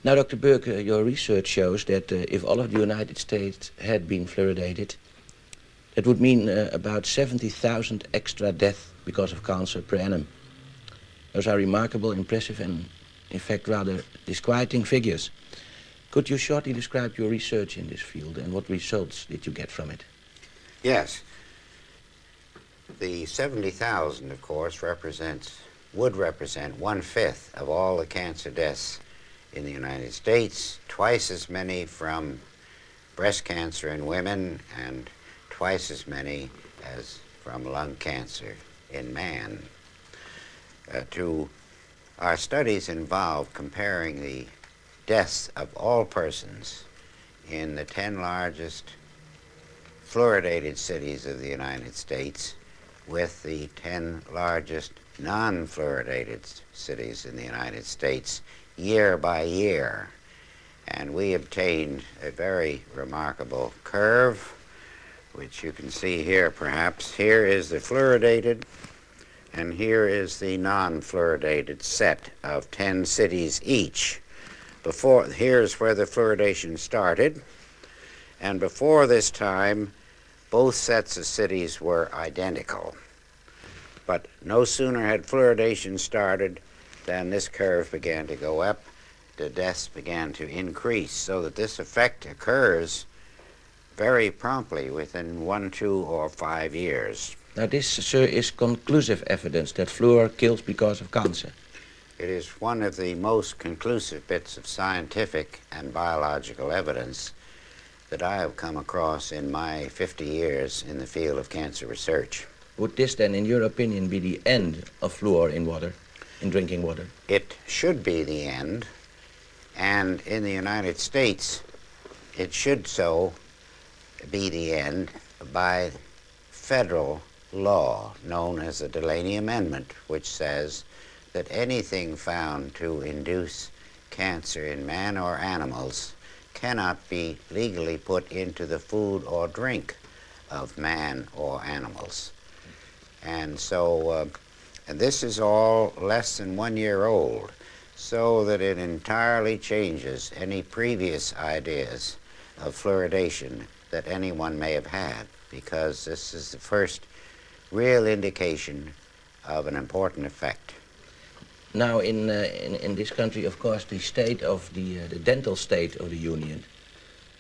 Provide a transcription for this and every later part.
Now, Dr. Burke, your research shows that if all of the United States had been fluoridated, that would mean about 70,000 extra deaths because of cancer per annum. Those are remarkable, impressive, and in fact rather disquieting figures. Could you shortly describe your research in this field and what results did you get from it? Yes. The 70,000, of course, would represent 1/5 of all the cancer deaths in the United States, twice as many from breast cancer in women, and twice as many as from lung cancer in man. Our studies involve comparing the deaths of all persons in the 10 largest fluoridated cities of the United States with the 10 largest non-fluoridated cities in the United States year by year. And we obtained a very remarkable curve, which you can see here perhaps. Here is the fluoridated, and here is the non-fluoridated set of 10 cities each. Here's where the fluoridation started, and before this time, both sets of cities were identical. But no sooner had fluoridation started than this curve began to go up, the deaths began to increase, so that this effect occurs very promptly within 1, 2, or 5 years. Now this, sir, is conclusive evidence that fluor kills because of cancer. It is one of the most conclusive bits of scientific and biological evidence that I have come across in my 50 years in the field of cancer research. Would this then, in your opinion, be the end of fluor in water, in drinking water? It should be the end, and in the United States, it should so be the end by federal law known as the Delaney Amendment, which says that anything found to induce cancer in man or animals cannot be legally put into the food or drink of man or animals. And so, and this is all less than 1 year old, so that it entirely changes any previous ideas of fluoridation that anyone may have had, because this is the first real indication of an important effect. Now, in this country, of course, the state of the dental state of the Union,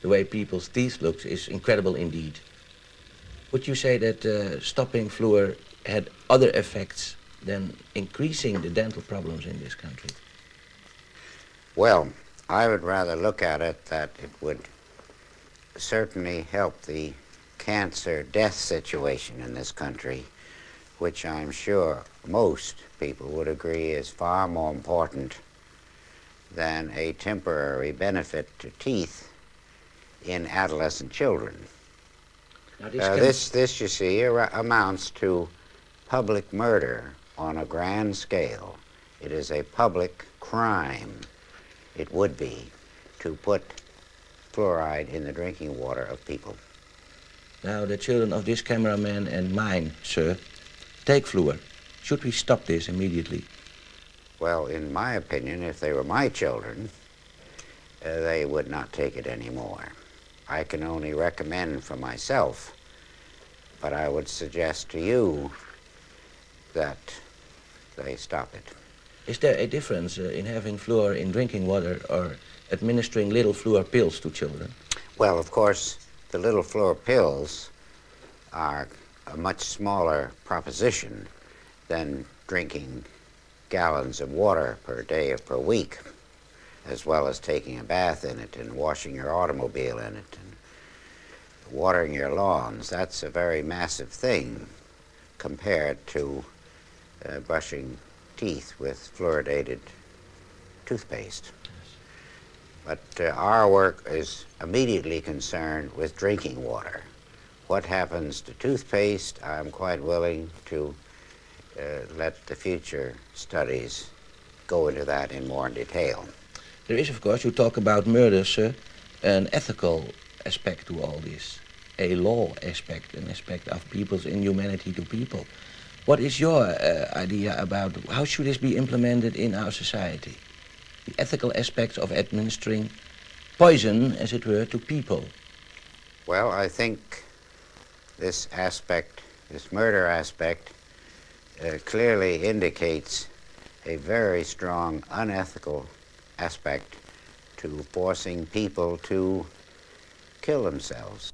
the way people's teeth look, is incredible indeed. Would you say that stopping fluor had other effects than increasing the dental problems in this country? Well, I would rather look at it that it would certainly help the cancer death situation in this country, which I'm sure most people would agree is far more important than a temporary benefit to teeth in adolescent children. Now this, you see, amounts to public murder on a grand scale. It is a public crime, it would be, to put fluoride in the drinking water of people. Now, the children of this cameraman and mine, sir, take fluor. Should we stop this immediately? Well, in my opinion, if they were my children, they would not take it anymore. I can only recommend for myself, but I would suggest to you that they stop it. Is there a difference in having fluor in drinking water or administering little fluor pills to children? Well, of course, the little fluor pills are a much smaller proposition than drinking gallons of water per day or per week, as well as taking a bath in it and washing your automobile in it and watering your lawns. That's a very massive thing compared to brushing teeth with fluoridated toothpaste. But our work is immediately concerned with drinking water. What happens to toothpaste, I'm quite willing to let the future studies go into that in more detail. There is, of course, you talk about murder, sir, an ethical aspect to all this, a law aspect, an aspect of people's inhumanity to people. What is your idea about how should this be implemented in our society? the ethical aspects of administering poison, as it were, to people? Well, I think this aspect, this murder aspect, clearly indicates a very strong unethical aspect to forcing people to kill themselves.